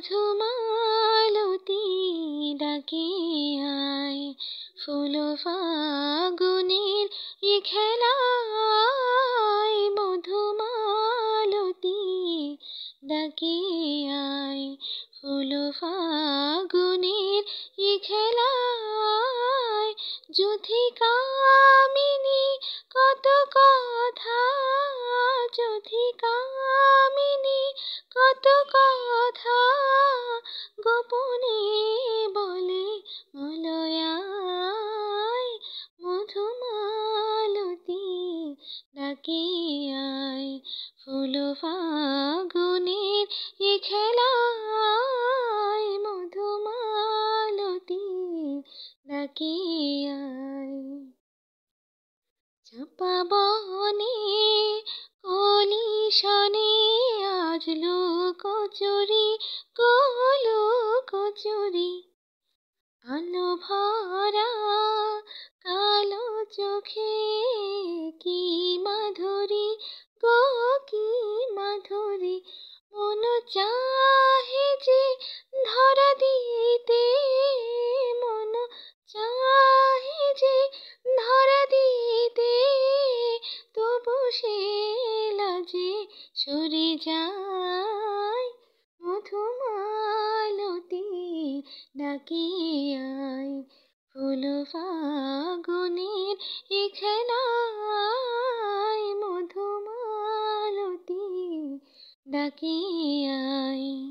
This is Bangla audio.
মধুমালতী ডাকে আয়, ফুল ফাগুনের এ খেলায়। মধুমালতী ডাকে আয়, ফুল ফাগুনের এ খেলায়। যুথিকামিনী কত কথা, যুথিকামিনী কত কথা, গোপনে বলে মলয়ায়। মধুমালতী ডাকে আয়, ফুল ফাগুনের এ খেলায়। মধুমালতী ডাকে আয়। চাঁপা বনে কলি শনে আজ লুকোচুরি, লুকোচুরি। আলো ভরা কালো চোখে কি মাধুরী গো, কি মাধুরী। মন চাহে যে ধরা দিতে, মন চাহে যে ধরা দিতে, তবু সে লাজে সরে যায়। মধুমালতী ডাকে আয়, ফুল ফাগুনের এ খেলায়। মধুমালতী ডাকে আয়।